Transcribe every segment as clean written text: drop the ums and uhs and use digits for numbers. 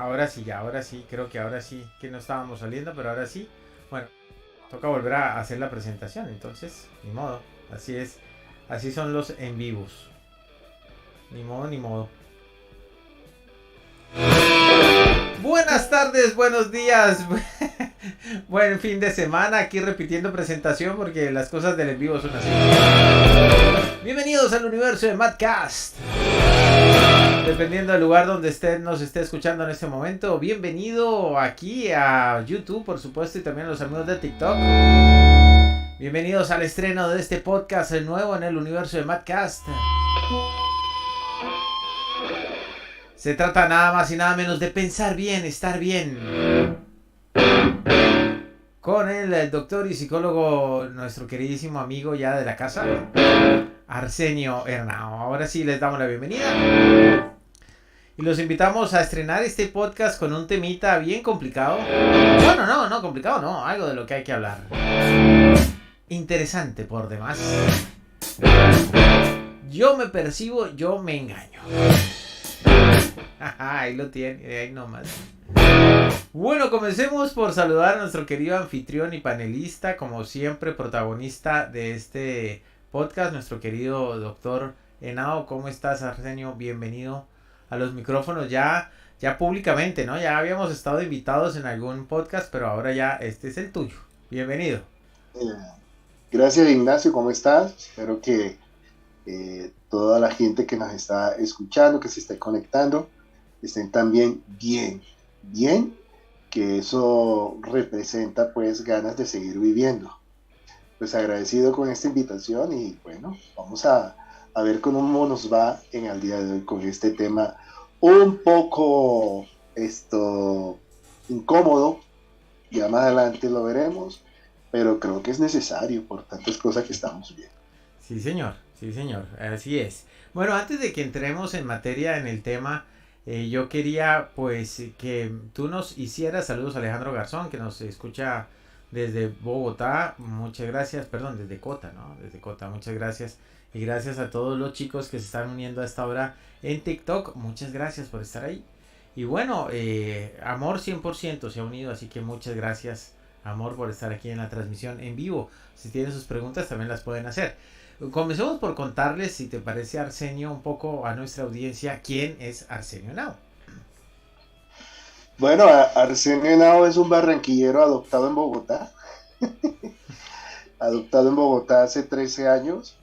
ahora sí, creo que ahora sí, que no estábamos saliendo, pero ahora sí. Bueno, toca volver a hacer la presentación, entonces, ni modo, así es, así son los en vivos, ni modo, ni modo. Buenas tardes, buenos días, buen fin de semana, aquí repitiendo presentación porque las cosas del en vivo son así. Bienvenidos al universo de Madcast. Dependiendo del lugar donde nos esté escuchando en este momento, bienvenido aquí a YouTube, por supuesto, y también a los amigos de TikTok. Bienvenidos al estreno de este podcast nuevo en el universo de Madcast. Se trata nada más y nada menos de pensar bien, estar bien. Con el doctor y psicólogo, nuestro queridísimo amigo ya de la casa, Arsenio Hernao. Ahora sí les damos la bienvenida. Y los invitamos a estrenar este podcast con un temita bien complicado. Bueno, no complicado, no. Algo de lo que hay que hablar. Interesante por demás. Yo me percibo, yo me engaño. Ahí lo tiene, ahí nomás. Bueno, comencemos por saludar a nuestro querido anfitrión y panelista, como siempre, protagonista de este podcast, nuestro querido doctor Henao. ¿Cómo estás, Arsenio? Bienvenido a los micrófonos ya públicamente, ¿no? Ya habíamos estado invitados en algún podcast, pero ahora ya este es el tuyo. Bienvenido. Gracias, Ignacio, ¿cómo estás? Espero que toda la gente que nos está escuchando, que se esté conectando, estén también bien, que eso representa pues ganas de seguir viviendo. Pues agradecido con esta invitación y bueno, vamos a ver cómo nos va en el día de hoy con este tema un poco incómodo. Ya más adelante lo veremos, pero creo que es necesario por tantas cosas que estamos viendo. Sí, señor, así es. Bueno, antes de que entremos en materia en el tema, yo quería pues que tú nos hicieras, saludos a Alejandro Garzón, que nos escucha desde Bogotá, muchas gracias, perdón, desde Cota, ¿no? Desde Cota, muchas gracias. Y gracias a todos los chicos que se están uniendo a esta hora en TikTok, muchas gracias por estar ahí. Y bueno, Amor 100% se ha unido, así que muchas gracias, Amor, por estar aquí en la transmisión en vivo. Si tienen sus preguntas también las pueden hacer. Comencemos por contarles, si te parece, Arsenio, un poco a nuestra audiencia, ¿quién es Arsenio Henao? Bueno, Arsenio Henao es un barranquillero adoptado en Bogotá. Adoptado en Bogotá hace 13 años.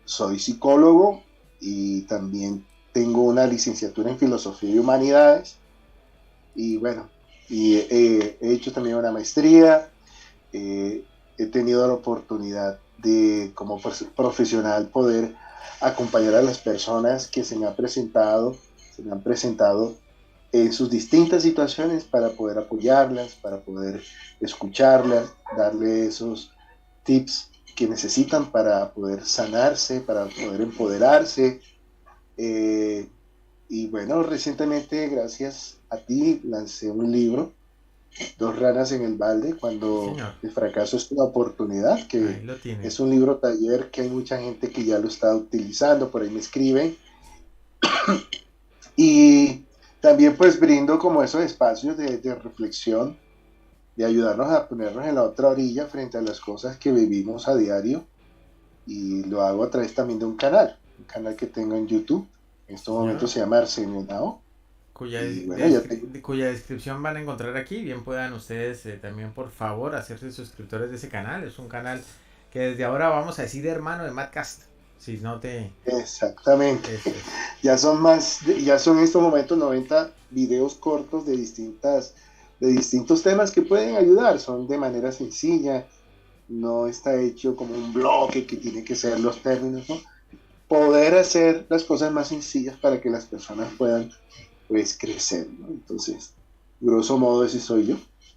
Soy psicólogo y también tengo una licenciatura en Filosofía y Humanidades. Y bueno, he hecho también una maestría. He tenido la oportunidad de, como profesional, poder acompañar a las personas que se me han presentado en sus distintas situaciones para poder apoyarlas, para poder escucharlas, darle esos tips que necesitan para poder sanarse, para poder empoderarse. Y bueno, recientemente, gracias a ti, lancé un libro, Dos ranas en el balde, cuando el fracaso es una oportunidad, que es un libro taller que hay mucha gente que ya lo está utilizando, por ahí me escriben. Y también pues brindo como esos espacios de reflexión, de ayudarnos a ponernos en la otra orilla frente a las cosas que vivimos a diario, y lo hago a través también de un canal que tengo en YouTube. En estos momentos se llama Arsenio Henao, cuya descripción van a encontrar aquí. Bien puedan ustedes también, por favor, hacerse suscriptores de ese canal. Es un canal que desde ahora vamos a decir hermano de Madcast. Si no te... Exactamente. Ya son en estos momentos 90 videos cortos de distintos temas que pueden ayudar. Son de manera sencilla, no está hecho como un bloque que tiene que ser los términos, ¿no? Poder hacer las cosas más sencillas para que las personas puedan pues crecer, ¿no? Entonces, grosso modo ese soy yo.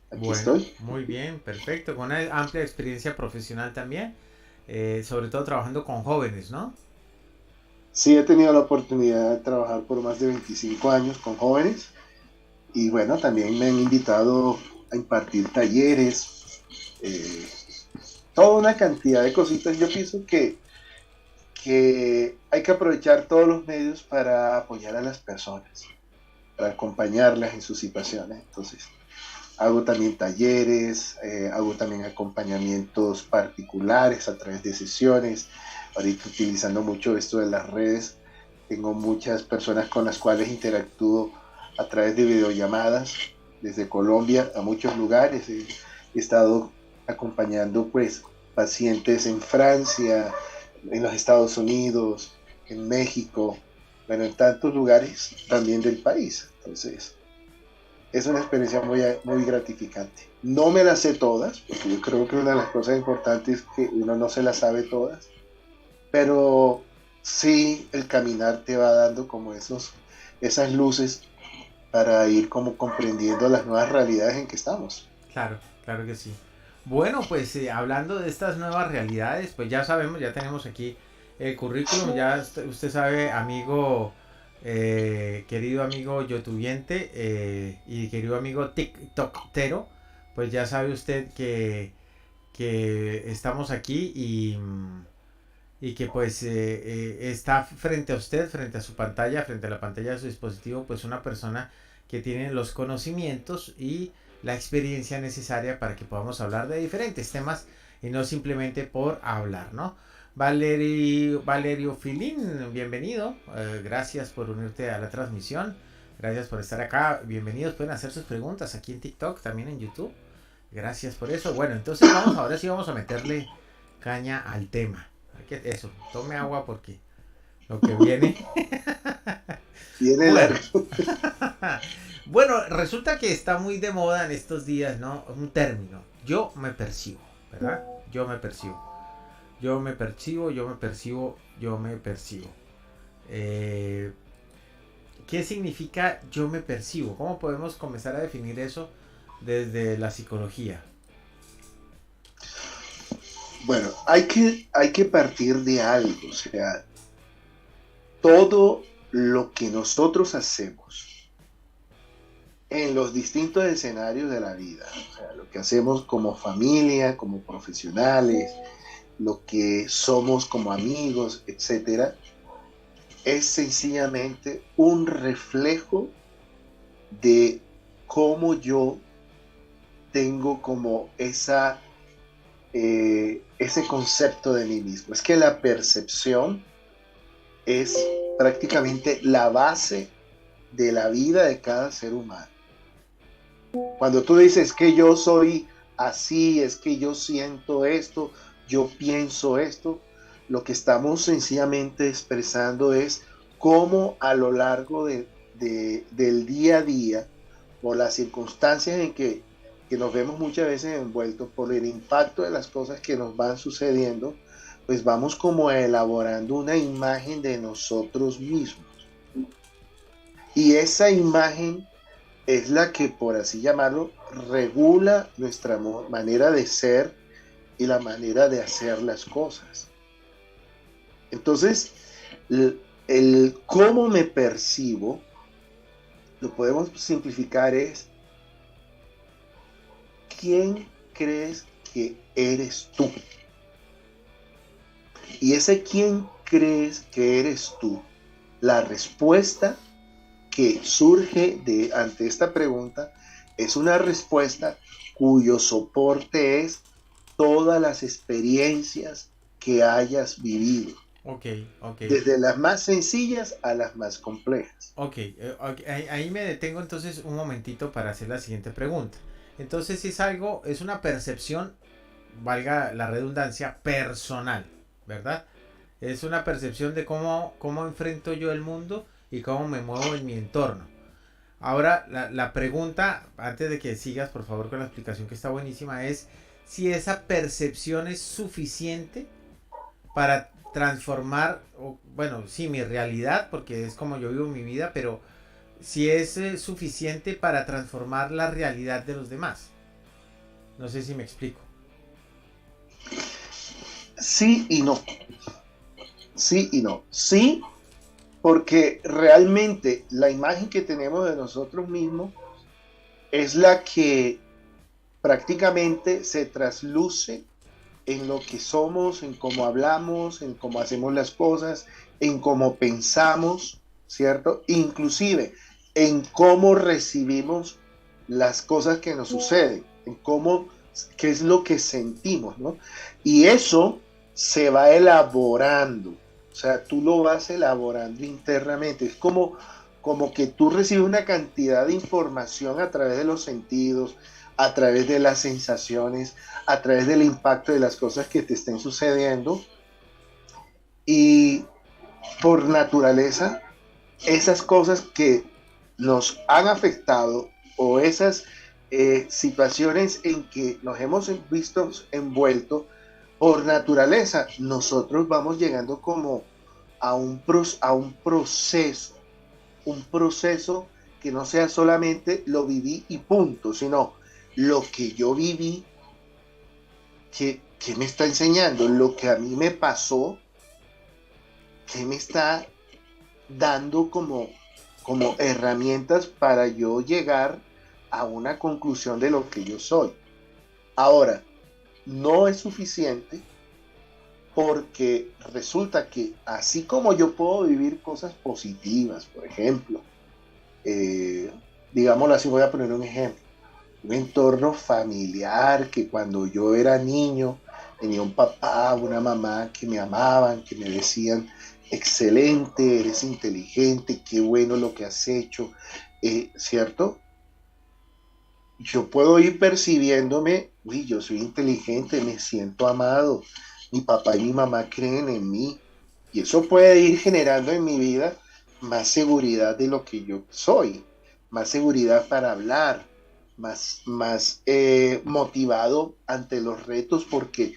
Aquí estoy. Muy bien, perfecto. Con una amplia experiencia profesional también, sobre todo trabajando con jóvenes, ¿no? Sí, he tenido la oportunidad de trabajar por más de 25 años con jóvenes, y bueno, también me han invitado a impartir talleres, toda una cantidad de cositas. Yo pienso que hay que aprovechar todos los medios para apoyar a las personas. para acompañarlas en sus situaciones. Entonces, hago también talleres, hago también acompañamientos particulares a través de sesiones. Ahorita utilizando mucho esto de las redes, tengo muchas personas con las cuales interactúo a través de videollamadas desde Colombia a muchos lugares. He estado acompañando pues pacientes en Francia, en los Estados Unidos, en México, bueno, en tantos lugares también del país. Entonces, es una experiencia muy gratificante. No me las sé todas, porque yo creo que una de las cosas importantes es que uno no se las sabe todas, pero sí el caminar te va dando como esas luces para ir como comprendiendo las nuevas realidades en que estamos. Claro, claro que sí. Bueno, pues hablando de estas nuevas realidades, pues ya sabemos, ya tenemos aquí el currículum, ya usted sabe, amigo, querido amigo youtubiente y querido amigo tiktokero, pues ya sabe usted que estamos aquí y que pues está frente a usted, frente a su pantalla, frente a la pantalla de su dispositivo, pues una persona que tiene los conocimientos y la experiencia necesaria para que podamos hablar de diferentes temas y no simplemente por hablar, ¿no? Valerio Filín, bienvenido, gracias por unirte a la transmisión, gracias por estar acá, bienvenidos, pueden hacer sus preguntas aquí en TikTok, también en YouTube, gracias por eso. Bueno, entonces ahora sí vamos a meterle caña al tema. Eso, tome agua porque lo que viene. Viene Bueno, largo. bueno, resulta que está muy de moda en estos días, ¿no? Un término. Yo me percibo, ¿verdad? Yo me percibo. Yo me percibo, yo me percibo, yo me percibo. Eh, ¿Qué significa yo me percibo? ¿Cómo podemos comenzar a definir eso desde la psicología? Bueno, hay que partir de algo, o sea, todo lo que nosotros hacemos en los distintos escenarios de la vida, o sea, lo que hacemos como familia, como profesionales, lo que somos como amigos, etcétera, es sencillamente un reflejo de cómo yo tengo como ese concepto de mí mismo. Es que la percepción es prácticamente la base de la vida de cada ser humano. Cuando tú dices que yo soy así, es que yo siento esto, yo pienso esto, lo que estamos sencillamente expresando es cómo a lo largo del día a día, por las circunstancias en que nos vemos muchas veces envueltos, por el impacto de las cosas que nos van sucediendo, pues vamos como elaborando una imagen de nosotros mismos. Y esa imagen es la que, por así llamarlo, regula nuestra manera de ser y la manera de hacer las cosas. Entonces, el cómo me percibo, lo podemos simplificar es, ¿quién crees que eres tú? Y ese quién crees que eres tú, la respuesta que surge ante esta pregunta es una respuesta cuyo soporte es todas las experiencias que hayas vivido. Ok, ok. Desde las más sencillas a las más complejas. Okay. Ahí me detengo entonces un momentito para hacer la siguiente pregunta. Entonces es una percepción, valga la redundancia, personal, ¿verdad? Es una percepción de cómo enfrento yo el mundo y cómo me muevo en mi entorno. Ahora, la pregunta, antes de que sigas por favor con la explicación que está buenísima, es si esa percepción es suficiente para transformar, bueno, sí, mi realidad, porque es como yo vivo mi vida, pero si es suficiente para transformar la realidad de los demás. No sé si me explico. Sí y no. Sí y no. Sí, porque realmente la imagen que tenemos de nosotros mismos es la que prácticamente se trasluce en lo que somos, en cómo hablamos, en cómo hacemos las cosas, en cómo pensamos, ¿cierto? Inclusive en cómo recibimos las cosas que nos suceden, en cómo, qué es lo que sentimos, ¿no? Y eso se va elaborando, o sea, tú lo vas elaborando internamente, es como que tú recibes una cantidad de información a través de los sentidos, a través de las sensaciones, a través del impacto de las cosas que te estén sucediendo, y por naturaleza, esas cosas que nos han afectado o esas situaciones en que nos hemos visto envueltos, por naturaleza, nosotros vamos llegando como a un proceso que no sea solamente lo viví y punto, sino lo que yo viví, que me está enseñando, lo que a mí me pasó, que me está dando como herramientas para yo llegar a una conclusión de lo que yo soy. Ahora, no es suficiente porque resulta que así como yo puedo vivir cosas positivas, por ejemplo, digámoslo así, voy a poner un ejemplo, un entorno familiar que cuando yo era niño tenía un papá, una mamá que me amaban, que me decían, excelente, eres inteligente, qué bueno lo que has hecho, ¿cierto? Yo puedo ir percibiéndome, uy, yo soy inteligente, me siento amado, mi papá y mi mamá creen en mí, y eso puede ir generando en mi vida más seguridad de lo que yo soy, más seguridad para hablar, más motivado ante los retos, porque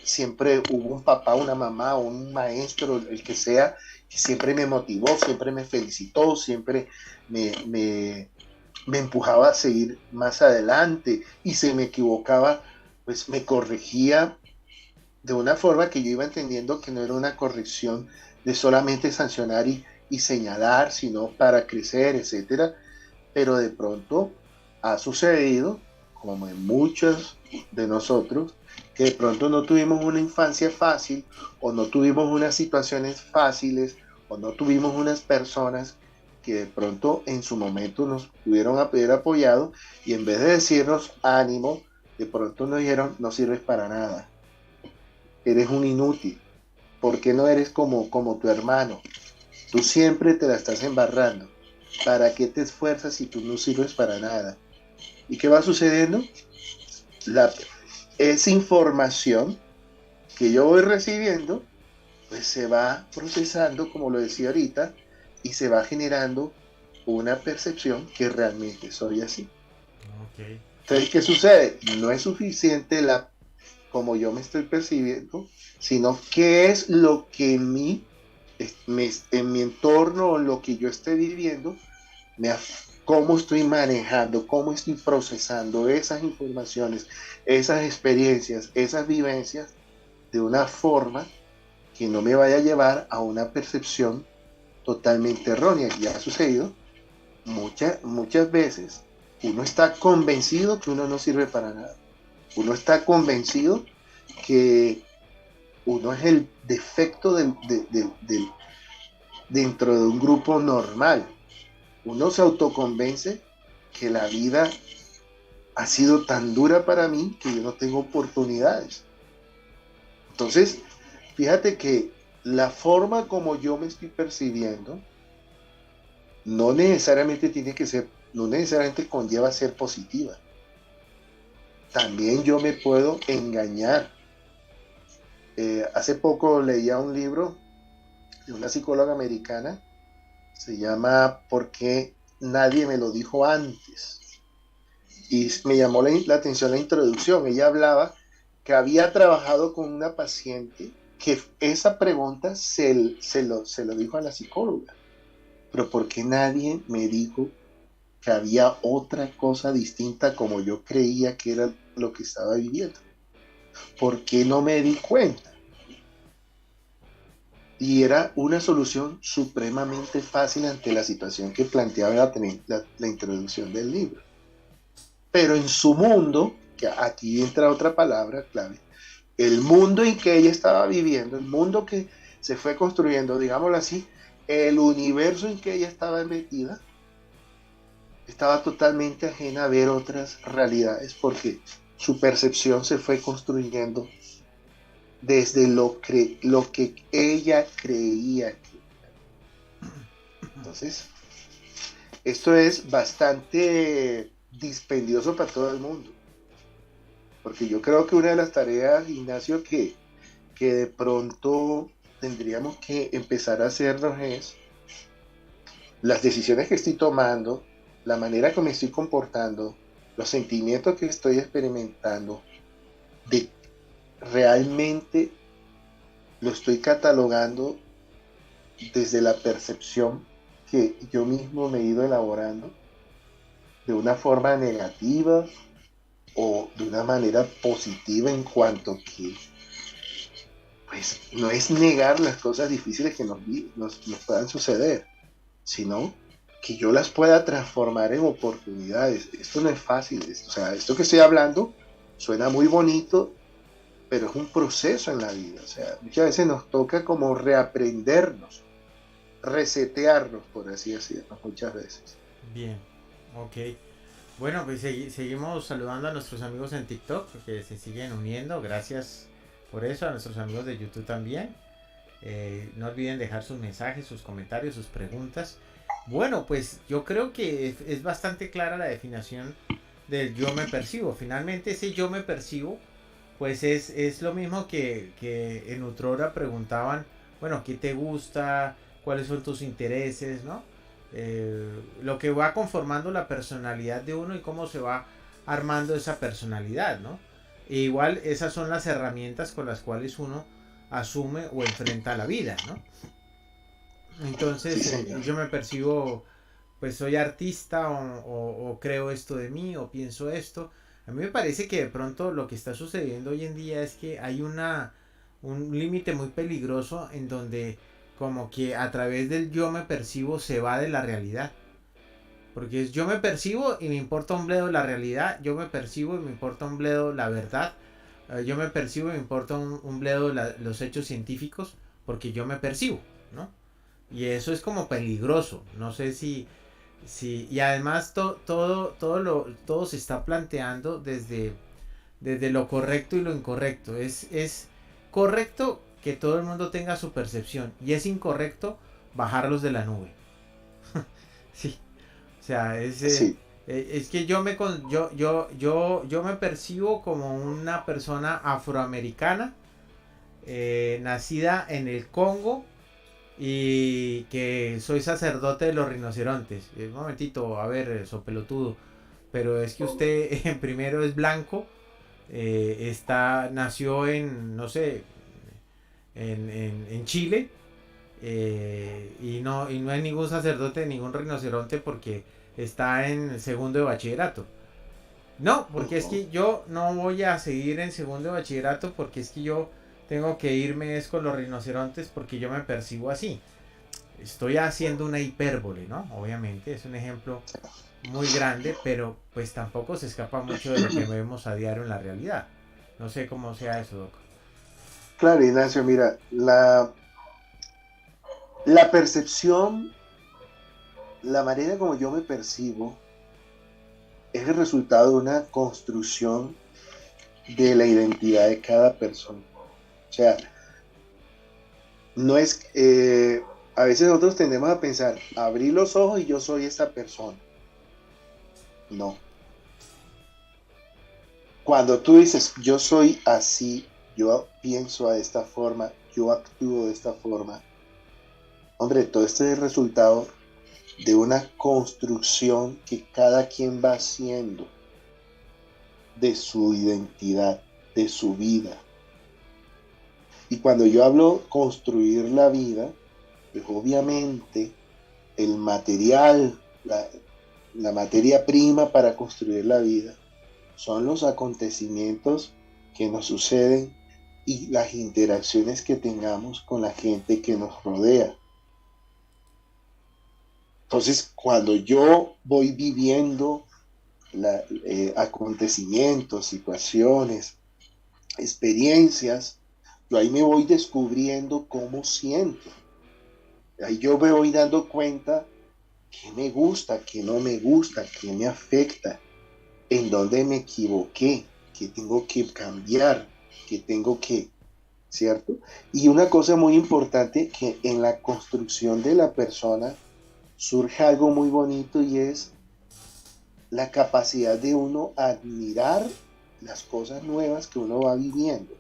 siempre hubo un papá, una mamá, un maestro, el que sea, que siempre me motivó, siempre me felicitó, siempre me me empujaba a seguir más adelante, y si me equivocaba, pues me corregía de una forma que yo iba entendiendo que no era una corrección de solamente sancionar y señalar, sino para crecer, etcétera. Pero de pronto ha sucedido, como en muchos de nosotros, que de pronto no tuvimos una infancia fácil, o no tuvimos unas situaciones fáciles, o no tuvimos unas personas que de pronto en su momento nos pudieron haber apoyado, y en vez de decirnos ánimo, de pronto nos dijeron no sirves para nada, eres un inútil, ¿por qué no eres como tu hermano? Tú siempre te la estás embarrando, ¿para qué te esfuerzas si tú no sirves para nada? ¿Y qué va sucediendo? La, esa información que yo voy recibiendo, pues se va procesando, como lo decía ahorita, y se va generando una percepción que realmente soy así. Ok. Entonces, ¿qué sucede? No es suficiente como yo me estoy percibiendo, sino qué es lo que en mi entorno, o lo que yo esté viviendo, cómo estoy manejando, cómo estoy procesando esas informaciones, esas experiencias, esas vivencias, de una forma que no me vaya a llevar a una percepción totalmente errónea. Ya ha sucedido muchas veces. Uno está convencido que uno no sirve para nada. Uno está convencido que uno es el defecto dentro de un grupo normal. Uno se autoconvence que la vida ha sido tan dura para mí que yo no tengo oportunidades. Entonces, fíjate que la forma como yo me estoy percibiendo no necesariamente tiene que ser, no necesariamente conlleva ser positiva. También yo me puedo engañar. Hace poco leía un libro de una psicóloga americana, se llama ¿Por qué nadie me lo dijo antes? Y me llamó la atención la introducción. Ella hablaba que había trabajado con una paciente que esa pregunta se lo dijo a la psicóloga. Pero ¿por qué nadie me dijo que había otra cosa distinta como yo creía que era lo que estaba viviendo? ¿Por qué no me di cuenta? Y era una solución supremamente fácil ante la situación que planteaba la introducción del libro. Pero en su mundo, que aquí entra otra palabra clave, el mundo en que ella estaba viviendo, el mundo que se fue construyendo, digámoslo así, el universo en que ella estaba metida, estaba totalmente ajena a ver otras realidades porque su percepción se fue construyendo desde lo que ella creía. Entonces, esto es bastante dispendioso para todo el mundo, porque yo creo que una de las tareas, Ignacio, que de pronto tendríamos que empezar a hacernos es las decisiones que estoy tomando, la manera que me estoy comportando, los sentimientos que estoy experimentando, de realmente lo estoy catalogando desde la percepción que yo mismo me he ido elaborando de una forma negativa o de una manera positiva en cuanto que pues no es negar las cosas difíciles que nos puedan suceder, sino que yo las pueda transformar en oportunidades. Esto no es fácil, o sea, esto que estoy hablando suena muy bonito, pero es un proceso en la vida. O sea, muchas veces nos toca como reaprendernos, resetearnos, por así decirlo, muchas veces. Bien, ok. Bueno, pues seguimos saludando a nuestros amigos en TikTok que se siguen uniendo. Gracias por eso, a nuestros amigos de YouTube también. No olviden dejar sus mensajes, sus comentarios, sus preguntas. Bueno, pues yo creo que es bastante clara la definición del yo me percibo. Finalmente ese yo me percibo, pues es lo mismo que en Utrora preguntaban, bueno, ¿qué te gusta? ¿Cuáles son tus intereses? ¿No? Lo que va conformando la personalidad de uno y cómo se va armando esa personalidad, ¿no? E igual esas son las herramientas con las cuales uno asume o enfrenta la vida, ¿no? Sí, Entonces señor. yo me percibo, pues soy artista o creo esto de mí o pienso esto. A mí me parece que de pronto lo que está sucediendo hoy en día es que hay un límite muy peligroso en donde como que a través del yo me percibo se va de la realidad. Porque es yo me percibo y me importa un bledo la realidad, yo me percibo y me importa un bledo la verdad, yo me percibo y me importa un bledo los hechos científicos, porque yo me percibo, ¿no? Y eso es como peligroso, no sé si y además todo se está planteando desde lo correcto y lo incorrecto. Es correcto que todo el mundo tenga su percepción y es incorrecto bajarlos de la nube. Sí, o sea, Sí, es que yo me percibo como una persona afroamericana, nacida en el Congo y que soy sacerdote de los rinocerontes. Un momentito, a ver, sopelotudo. Pero es que usted primero es blanco, nació en, no sé, en Chile, y no hay ningún sacerdote, ningún rinoceronte porque está en segundo de bachillerato. No, porque es ujú. que yo no voy a seguir en segundo de bachillerato porque es que yo tengo que irme es con los rinocerontes porque yo me percibo así. Estoy haciendo una hipérbole, ¿no? Obviamente es un ejemplo muy grande, pero pues tampoco se escapa mucho de lo que vemos a diario en la realidad. No sé cómo sea eso, Doc. Claro, Ignacio, mira, la percepción, la manera como yo me percibo, es el resultado de una construcción de la identidad de cada persona. O sea, no es, a veces nosotros tendemos a pensar, abrí los ojos y yo soy esa persona. No. Cuando tú dices, yo soy así, yo pienso de esta forma, yo actúo de esta forma, hombre, todo esto es el resultado de una construcción que cada quien va haciendo de su identidad, de su vida. Y cuando yo hablo construir la vida, pues obviamente el material, la materia prima para construir la vida son los acontecimientos que nos suceden y las interacciones que tengamos con la gente que nos rodea. Entonces, cuando yo voy viviendo acontecimientos, situaciones, experiencias, yo ahí me voy descubriendo cómo siento. Ahí yo me voy dando cuenta qué me gusta, qué no me gusta, qué me afecta, en dónde me equivoqué, qué tengo que cambiar, qué tengo que, ¿cierto? Y una cosa muy importante, que en la construcción de la persona surge algo muy bonito y es la capacidad de uno admirar las cosas nuevas que uno va viviendo.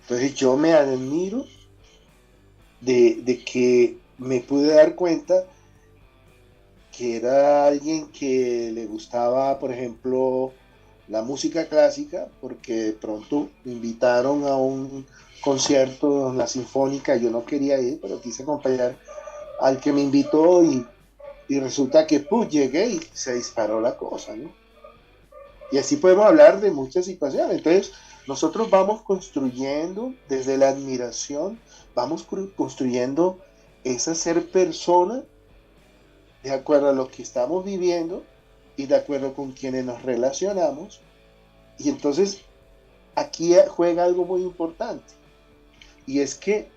Entonces yo me admiro de que me pude dar cuenta que era alguien que le gustaba, por ejemplo, la música clásica, porque de pronto me invitaron a un concierto en la Sinfónica, yo no quería ir, pero quise acompañar al que me invitó y resulta que pues llegué y se disparó la cosa, ¿no? Y así podemos hablar de muchas situaciones. Entonces, nosotros vamos construyendo desde la admiración, vamos construyendo esa ser persona de acuerdo a lo que estamos viviendo y de acuerdo con quienes nos relacionamos. Y entonces aquí juega algo muy importante. Y es que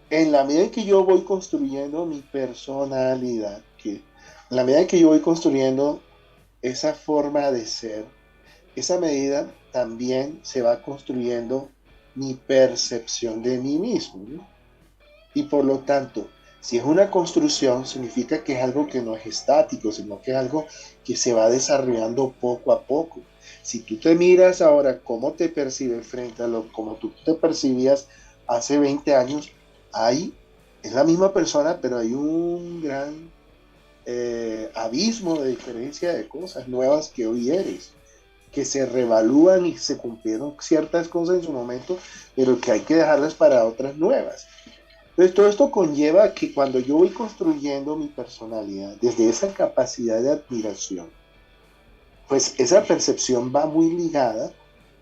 en la medida en que yo voy construyendo mi personalidad, que en la medida en que yo voy construyendo esa forma de ser, esa medida también se va construyendo mi percepción de mí mismo, ¿no? Y por lo tanto, si es una construcción, significa que es algo que no es estático, sino que es algo que se va desarrollando poco a poco. Si tú te miras ahora cómo te percibes frente a lo como tú te percibías hace 20 años, ahí es la misma persona, pero hay un gran abismo de diferencia de cosas nuevas que hoy eres, que se revalúan y se cumplieron ciertas cosas en su momento, pero que hay que dejarlas para otras nuevas. Entonces, todo esto conlleva que cuando yo voy construyendo mi personalidad, desde esa capacidad de admiración, pues esa percepción va muy ligada,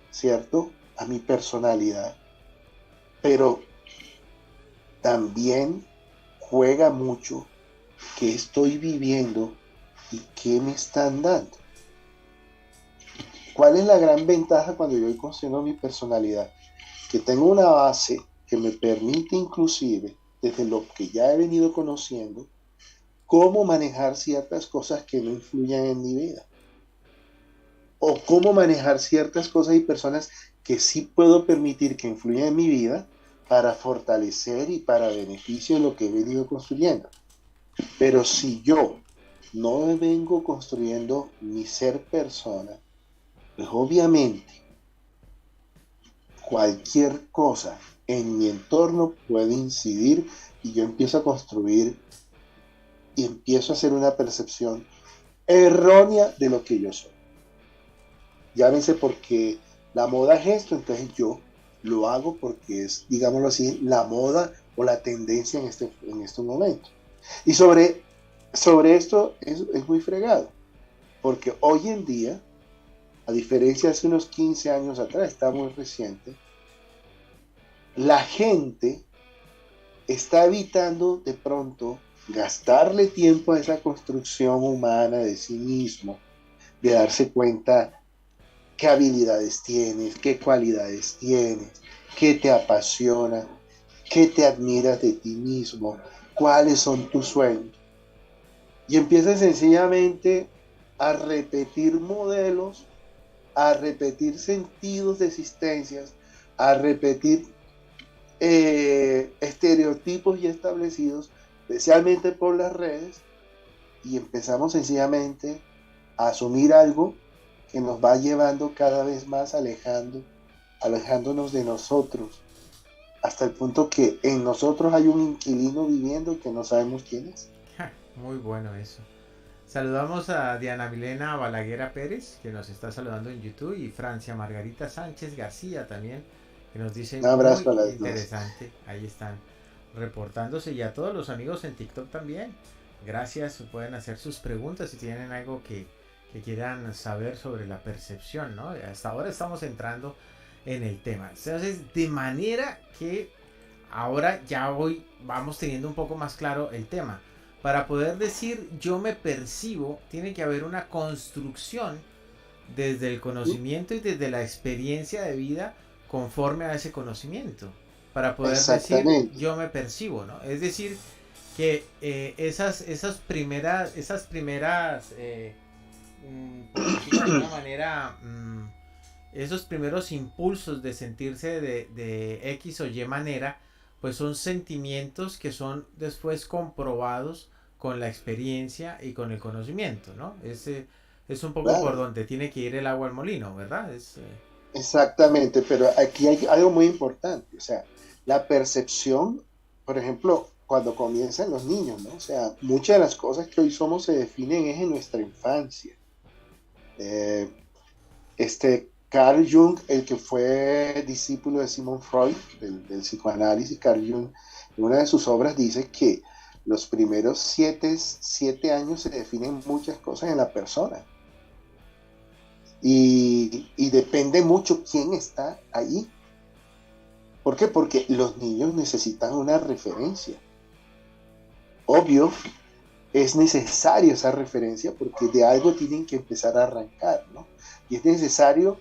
¿cierto?, a mi personalidad, pero también juega mucho qué estoy viviendo y qué me están dando. ¿Cuál es la gran ventaja cuando yo voy construyendo mi personalidad? Que tengo una base que me permite inclusive, desde lo que ya he venido conociendo, cómo manejar ciertas cosas que no influyen en mi vida. O cómo manejar ciertas cosas y personas que sí puedo permitir que influyan en mi vida para fortalecer y para beneficio de lo que he venido construyendo. Pero si yo no vengo construyendo mi ser persona, pues obviamente cualquier cosa en mi entorno puede incidir y yo empiezo a construir y empiezo a hacer una percepción errónea de lo que yo soy. Llámense porque la moda es esto, entonces yo lo hago porque es, digámoslo así, la moda o la tendencia en este momento. Y sobre esto es muy fregado, porque hoy en día, a diferencia de hace unos 15 años atrás, está muy reciente, la gente está evitando de pronto gastarle tiempo a esa construcción humana de sí mismo, de darse cuenta qué habilidades tienes, qué cualidades tienes, qué te apasiona, qué te admiras de ti mismo, cuáles son tus sueños. Y empiezas sencillamente a repetir modelos, a repetir sentidos de existencias, a repetir estereotipos ya establecidos, especialmente por las redes, y empezamos sencillamente a asumir algo que nos va llevando cada vez más alejándonos de nosotros, hasta el punto que en nosotros hay un inquilino viviendo que no sabemos quién es. Muy bueno eso. Saludamos a Diana Milena Balaguera Pérez, que nos está saludando en YouTube, y Francia Margarita Sánchez García también, que nos dice Un muy abrazo a las dos. interesante. Ahí están reportándose, y a todos los amigos en TikTok también. Gracias, pueden hacer sus preguntas si tienen algo que quieran saber sobre la percepción, ¿no? Hasta ahora estamos entrando en el tema. Entonces, de manera que ahora ya vamos teniendo un poco más claro el tema. Para poder decir yo me percibo, tiene que haber una construcción desde el conocimiento y desde la experiencia de vida conforme a ese conocimiento. Para poder decir Exactamente. yo me percibo, ¿no? Es decir, que esas primeras por decirlo de alguna manera, esos primeros impulsos de sentirse de X o Y manera, pues son sentimientos que son después comprobados con la experiencia y con el conocimiento, ¿no? Es un poco por Claro, donde tiene que ir el agua al molino, ¿verdad? exactamente, pero aquí hay algo muy importante, o sea, la percepción, por ejemplo, cuando comienzan los niños, ¿no? O sea, muchas de las cosas que hoy somos se definen es en nuestra infancia. Eh, Carl Jung, el que fue discípulo de Sigmund Freud, del psicoanálisis, Carl Jung, en una de sus obras dice que los primeros 7 años se definen muchas cosas en la persona y depende mucho quién está ahí. ¿Por qué? Porque los niños necesitan una referencia. Obvio, es necesario esa referencia porque de algo tienen que empezar a arrancar, ¿no? Y es necesario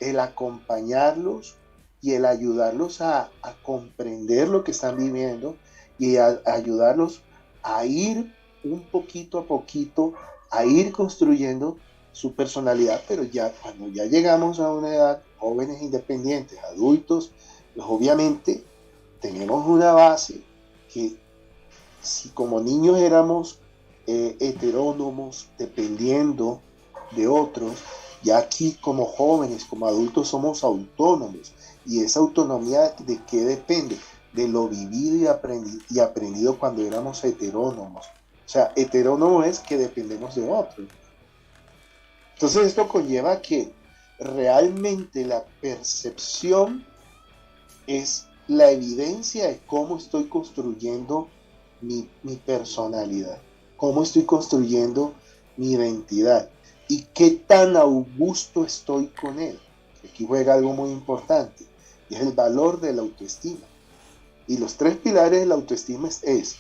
el acompañarlos y el ayudarlos a comprender lo que están viviendo y a ayudarlos a ir un poquito a poquito, a ir construyendo su personalidad, pero ya cuando ya llegamos a una edad, jóvenes independientes, adultos, pues obviamente tenemos una base que si como niños éramos heterónomos, dependiendo de otros, ya aquí como jóvenes, como adultos somos autónomos. ¿Y esa autonomía de qué depende? De lo vivido y aprendido cuando éramos heterónomos. O sea, heterónomo es que dependemos de otros. Entonces esto conlleva que realmente la percepción es la evidencia de cómo estoy construyendo mi personalidad, cómo estoy construyendo mi identidad y qué tan augusto estoy con él. Aquí juega algo muy importante y es el valor de la autoestima. Y los tres pilares de la autoestima es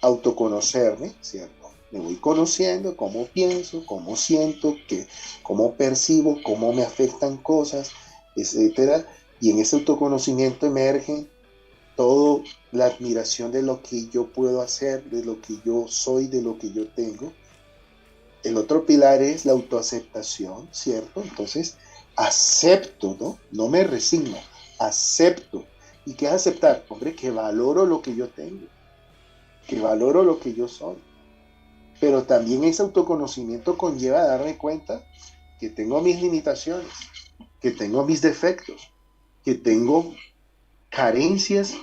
autoconocerme, ¿cierto? Me voy conociendo cómo pienso, cómo siento, cómo percibo, cómo me afectan cosas, etcétera. Y en ese autoconocimiento emerge todo la admiración de lo que yo puedo hacer, de lo que yo soy, de lo que yo tengo. El otro pilar es la autoaceptación, ¿cierto? Entonces, acepto, ¿no? No me resigno, acepto. ¿Y qué es aceptar? Hombre, que valoro lo que yo tengo, que valoro lo que yo soy. Pero también ese autoconocimiento conlleva darme cuenta que tengo mis limitaciones, que tengo mis defectos, que tengo carencias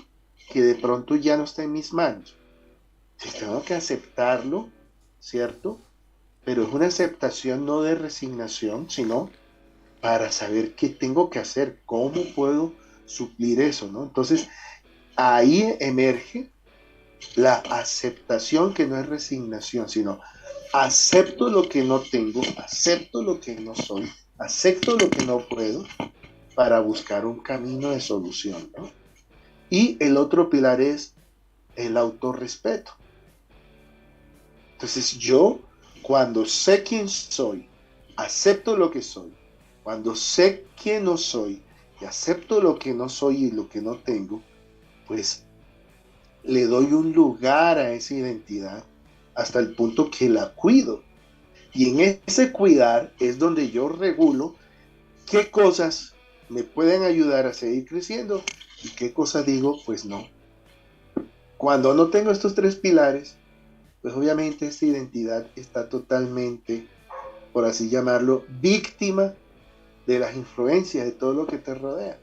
que de pronto ya no está en mis manos. Tengo que aceptarlo, ¿cierto? Pero es una aceptación no de resignación, sino para saber qué tengo que hacer, cómo puedo suplir eso, ¿no? Entonces, ahí emerge la aceptación que no es resignación, sino acepto lo que no tengo, acepto lo que no soy, acepto lo que no puedo para buscar un camino de solución, ¿no? Y el otro pilar es el autorrespeto. Entonces yo, cuando sé quién soy, acepto lo que soy. Cuando sé quién no soy y acepto lo que no soy y lo que no tengo, pues le doy un lugar a esa identidad hasta el punto que la cuido. Y en ese cuidar es donde yo regulo qué cosas me pueden ayudar a seguir creciendo y qué cosas digo, pues no. Cuando no tengo estos tres pilares, pues obviamente esta identidad está totalmente, por así llamarlo, víctima de las influencias de todo lo que te rodea.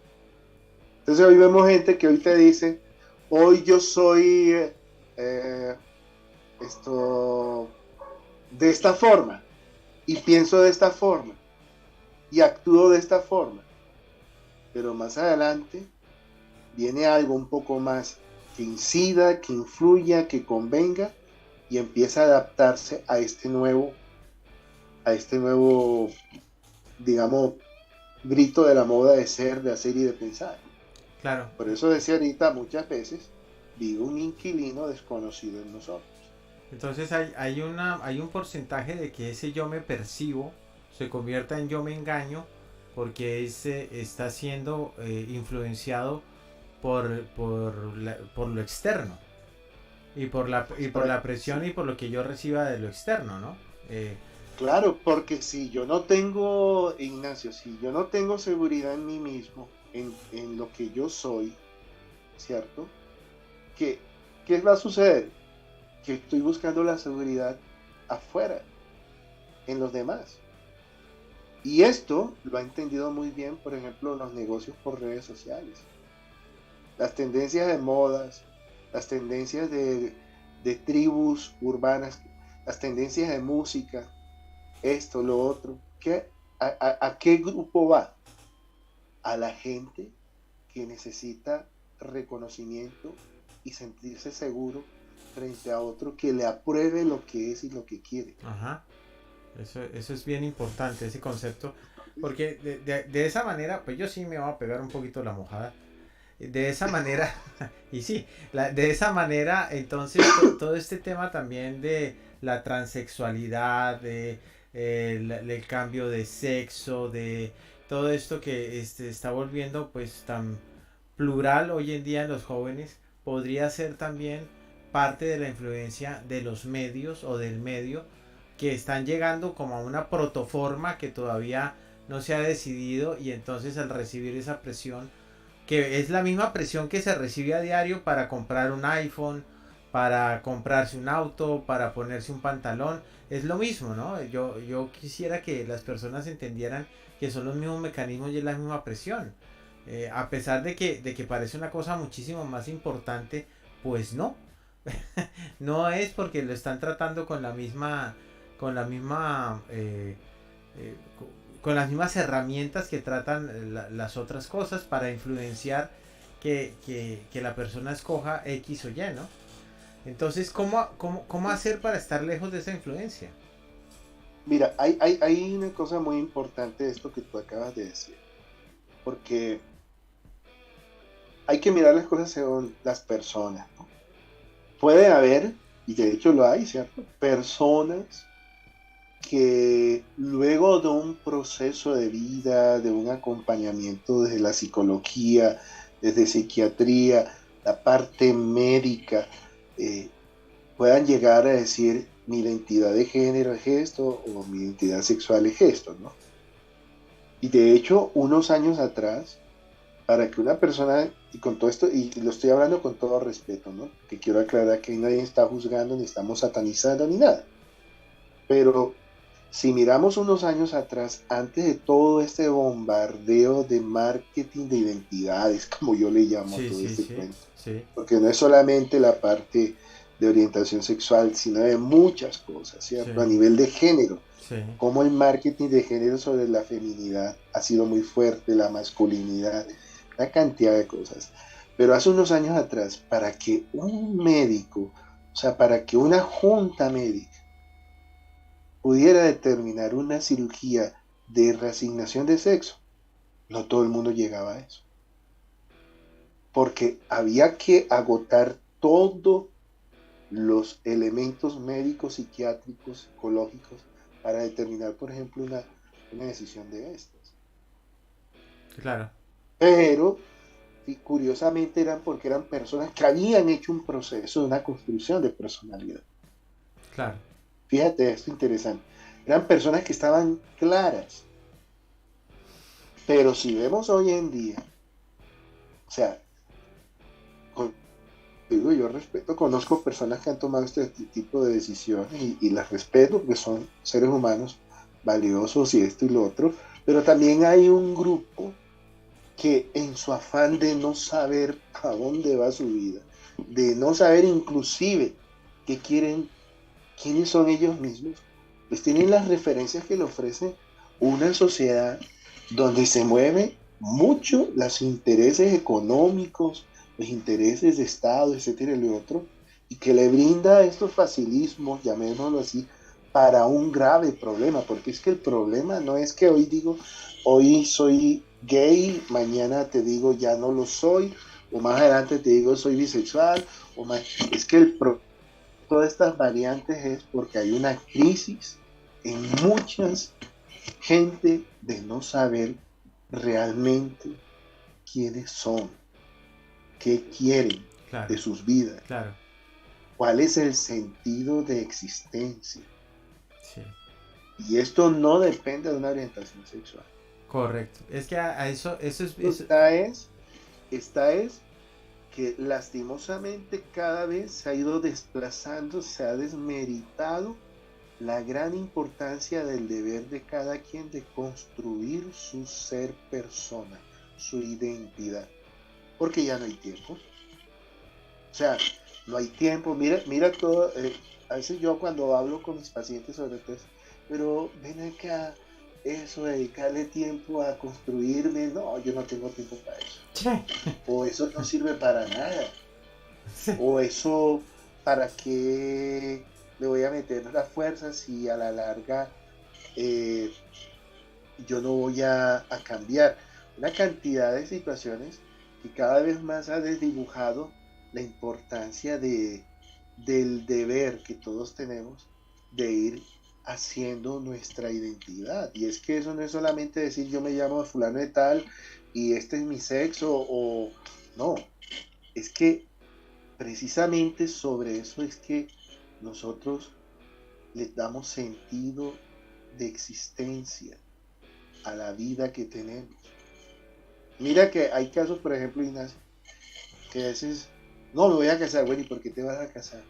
Entonces hoy vemos gente que hoy te dice, hoy yo soy esto de esta forma y pienso de esta forma y actúo de esta forma, pero más adelante viene algo un poco más que incida, que influya, que convenga y empieza a adaptarse a este nuevo, digamos, grito de la moda de ser, de hacer y de pensar. Claro. Por eso decía ahorita, muchas veces vive un inquilino desconocido en nosotros. Entonces hay un porcentaje de que ese yo me percibo se convierta en yo me engaño porque ese está siendo influenciado por lo externo. por la presión y por lo que yo reciba de lo externo, ¿no? Claro, porque si yo no tengo, Ignacio, si yo no tengo seguridad en mí mismo, en lo que yo soy, ¿cierto? ¿Qué, ¿Qué va a suceder? Que estoy buscando la seguridad afuera, en los demás. Y esto lo ha entendido muy bien, por ejemplo, los negocios por redes sociales. Las tendencias de modas, las tendencias de tribus urbanas, las tendencias de música, esto, lo otro. ¿A qué grupo va? A la gente que necesita reconocimiento y sentirse seguro frente a otro que le apruebe lo que es y lo que quiere. Ajá. Eso es bien importante, ese concepto, porque de esa manera, pues yo sí me voy a pegar un poquito la mojada. De esa manera, y sí, de esa manera, entonces todo este tema también de la transexualidad, de el cambio de sexo, de todo esto que está volviendo pues tan plural hoy en día en los jóvenes, podría ser también parte de la influencia de los medios o del medio que están llegando como a una protoforma que todavía no se ha decidido, y entonces al recibir esa presión, que es la misma presión que se recibe a diario para comprar un iPhone, para comprarse un auto, para ponerse un pantalón, es lo mismo, ¿no? Yo quisiera que las personas entendieran que son los mismos mecanismos y es la misma presión. A pesar de que parece una cosa muchísimo más importante, pues no. No es porque lo están tratando con la misma eh, con las mismas herramientas que tratan las otras cosas para influenciar que la persona escoja X o Y, ¿no? Entonces, ¿cómo hacer para estar lejos de esa influencia? Mira, hay una cosa muy importante de esto que tú acabas de decir, porque hay que mirar las cosas según las personas, ¿no? Puede haber, y de hecho lo hay, ¿cierto? Personas que luego de un proceso de vida, de un acompañamiento desde la psicología, desde psiquiatría, la parte médica, eh, puedan llegar a decir mi identidad de género es esto o mi identidad sexual es esto, ¿no? Y de hecho, unos años atrás, para que una persona, y con todo esto, y lo estoy hablando con todo respeto, ¿no? Que quiero aclarar que nadie está juzgando, ni estamos satanizando, ni nada. Pero si miramos unos años atrás, antes de todo este bombardeo de marketing de identidades, como yo le llamo a Sí, todo sí, este sí, cuento, sí, porque no es solamente la parte de orientación sexual, sino de muchas cosas, sí, ¿cierto? A nivel de género, sí, como el marketing de género sobre la feminidad ha sido muy fuerte, la masculinidad, una cantidad de cosas. Pero hace unos años atrás, para que un médico, o sea, para que una junta médica pudiera determinar una cirugía de reasignación de sexo, no todo el mundo llegaba a eso, porque había que agotar todos los elementos médicos, psiquiátricos, psicológicos, para determinar, por ejemplo, una decisión de estas. claro, Pero, y curiosamente, eran porque eran personas que habían hecho un proceso de una construcción de personalidad. claro, Fíjate, esto es interesante. Eran personas que estaban claras. Pero si vemos hoy en día, o sea, digo, yo respeto, conozco personas que han tomado este tipo de decisiones y las respeto porque son seres humanos valiosos y esto y lo otro, pero también hay un grupo que en su afán de no saber a dónde va su vida, de no saber inclusive qué quieren, quiénes son ellos mismos, pues tienen las referencias que le ofrece una sociedad donde se mueve mucho los intereses económicos, los intereses de Estado, etcétera, y lo otro, y que le brinda estos facilismos, llamémoslo así, para un grave problema, porque es que el problema no es que hoy digo, hoy soy gay, mañana te digo ya no lo soy, o más adelante te digo soy bisexual, o más, es que todas estas variantes es porque hay una crisis en muchas gente de no saber realmente quiénes son, qué quieren de claro, sus vidas. claro. ¿Cuál es el sentido de existencia? Sí. Y esto no depende de una orientación sexual. Correcto. Es que a eso es... Eso... Esta es que lastimosamente cada vez se ha ido desplazando, se ha desmeritado la gran importancia del deber de cada quien de construir su ser persona, su identidad, porque ya no hay tiempo. O sea, no hay tiempo. Mira todo. A veces yo cuando hablo con mis pacientes sobre todo eso, pero ven acá, eso, dedicarle tiempo a construirme, no, yo no tengo tiempo para eso. Sí. O eso no sirve para nada. Sí. O eso, ¿para qué le voy a meter las fuerzas si a la larga yo no voy a cambiar? Una cantidad de situaciones que cada vez más ha desdibujado la importancia del deber que todos tenemos de ir haciendo nuestra identidad. Y es que eso no es solamente decir yo me llamo fulano de tal y este es mi sexo, o no, es que precisamente sobre eso es que nosotros le damos sentido de existencia a la vida que tenemos. Mira que hay casos, por ejemplo, Ignacio, que a veces, no, me voy a casar. Bueno, ¿y por qué te vas a casar?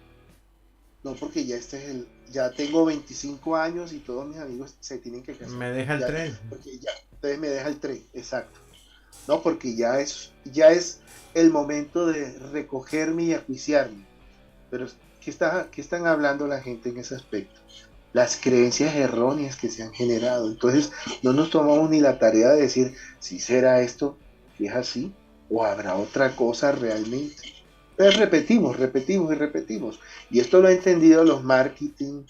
No, porque ya tengo 25 años y todos mis amigos se tienen que casar. Me deja el tren. Porque ya, entonces me deja el tren, exacto. No, porque ya es el momento de recogerme y ajuiciarme. Pero, ¿qué están hablando la gente en ese aspecto? Las creencias erróneas que se han generado. Entonces, no nos tomamos ni la tarea de decir si será esto, si es así, o habrá otra cosa realmente. Entonces repetimos. Y esto lo han entendido los marketing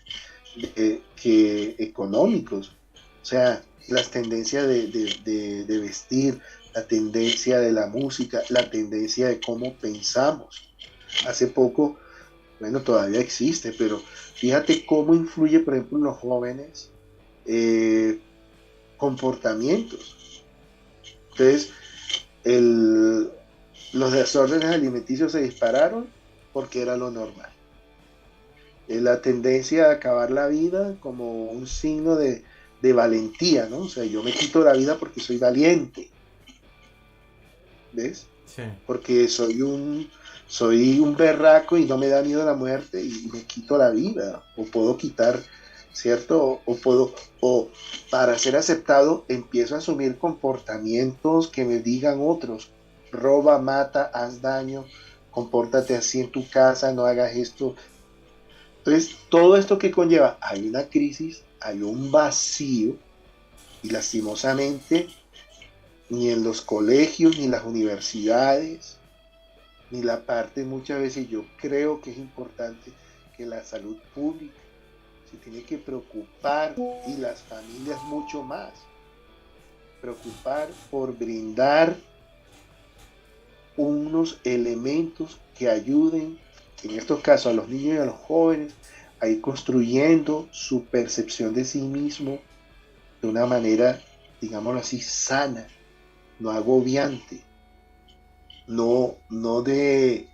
económicos. O sea, las tendencias de vestir, la tendencia de la música, la tendencia de cómo pensamos. Hace poco, bueno, todavía existe, pero fíjate cómo influye, por ejemplo, en los jóvenes comportamientos. Entonces, los desórdenes alimenticios se dispararon porque era lo normal. La tendencia a acabar la vida como un signo de valentía, ¿no? O sea, yo me quito la vida porque soy valiente. ¿Ves? Sí. Porque soy un berraco y no me da miedo la muerte y me quito la vida. O puedo quitar, ¿cierto? O para ser aceptado empiezo a asumir comportamientos que me digan otros. Roba, mata, haz daño, compórtate así en tu casa, no hagas esto. Entonces, todo esto que conlleva, hay una crisis, hay un vacío, y lastimosamente ni en los colegios, ni en las universidades, ni la parte, muchas veces yo creo que es importante que la salud pública se tiene que preocupar, y las familias mucho más, preocupar por brindar unos elementos que ayuden, en estos casos a los niños y a los jóvenes, a ir construyendo su percepción de sí mismo de una manera, digámoslo así, sana, no agobiante, no de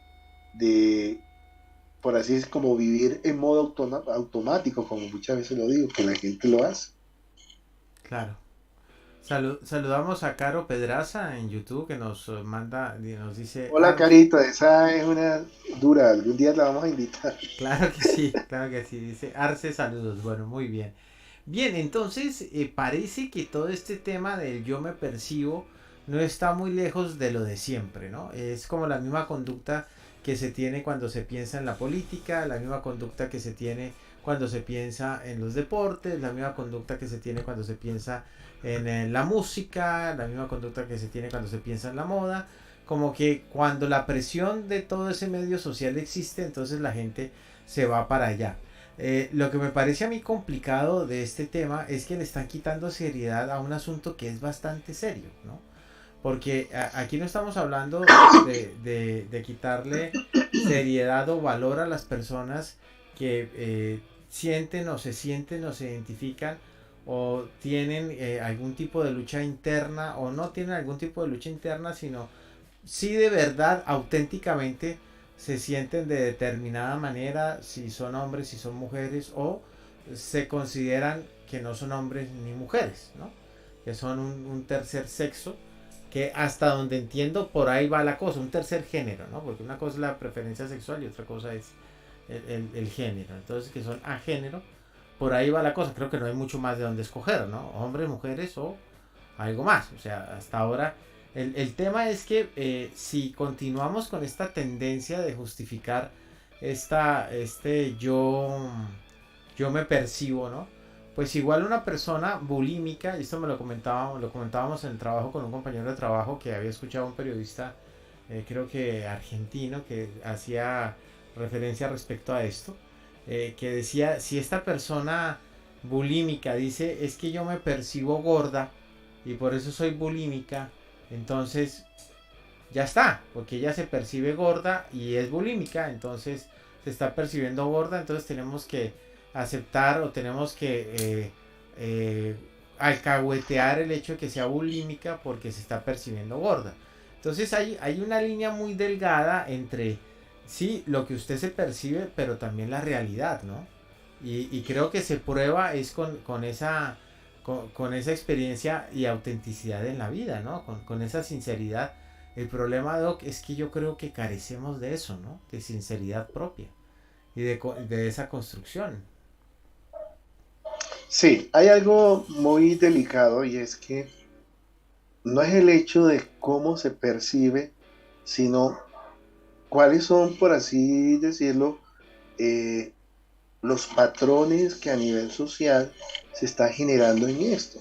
por así es como vivir en modo automático, como muchas veces lo digo, que la gente lo hace. Claro. Saludamos a Caro Pedraza en YouTube, que nos manda, nos dice... Hola, Carito, esa es una dura, algún día la vamos a invitar. Claro que sí, dice Arce, saludos, bueno, muy bien. Bien, entonces parece que todo este tema del yo me percibo no está muy lejos de lo de siempre, ¿no? Es como la misma conducta que se tiene cuando se piensa en la política, la misma conducta que se tiene cuando se piensa en los deportes, la misma conducta que se tiene cuando se piensa en la música, la misma conducta que se tiene cuando se piensa en la moda, como que cuando la presión de todo ese medio social existe, entonces la gente se va para allá. Lo que me parece a mí complicado de este tema es que le están quitando seriedad a un asunto que es bastante serio, ¿no? Porque aquí no estamos hablando de quitarle seriedad o valor a las personas que sienten o se identifican o tienen algún tipo de lucha interna o no tienen algún tipo de lucha interna, sino sí de verdad, auténticamente se sienten de determinada manera, si son hombres, si son mujeres, o se consideran que no son hombres ni mujeres, ¿no? Que son un tercer sexo, que hasta donde entiendo por ahí va la cosa, un tercer género, ¿no? Porque una cosa es la preferencia sexual y otra cosa es el género. Entonces, que son agénero, por ahí va la cosa. Creo que no hay mucho más de donde escoger, ¿no? Hombres, mujeres o algo más. O sea, hasta ahora el tema es que si continuamos con esta tendencia de justificar yo me percibo, ¿no? Pues igual una persona bulímica, y esto lo comentábamos en el trabajo con un compañero de trabajo que había escuchado a un periodista, creo que argentino, que hacía referencia respecto a esto, que decía, si esta persona bulímica dice, es que yo me percibo gorda y por eso soy bulímica, entonces ya está, porque ella se percibe gorda y es bulímica, entonces se está percibiendo gorda, entonces tenemos que aceptar o tenemos que alcahuetear el hecho de que sea bulímica porque se está percibiendo gorda. Entonces hay una línea muy delgada entre, sí, lo que usted se percibe, pero también la realidad, ¿no? Y creo que se prueba es con esa experiencia y autenticidad en la vida, ¿no? Con esa sinceridad. El problema, Doc, es que yo creo que carecemos de eso, ¿no? De sinceridad propia y de esa construcción. Sí, hay algo muy delicado y es que no es el hecho de cómo se percibe, sino cuáles son, por así decirlo, eh, los patrones que a nivel social se está generando en esto.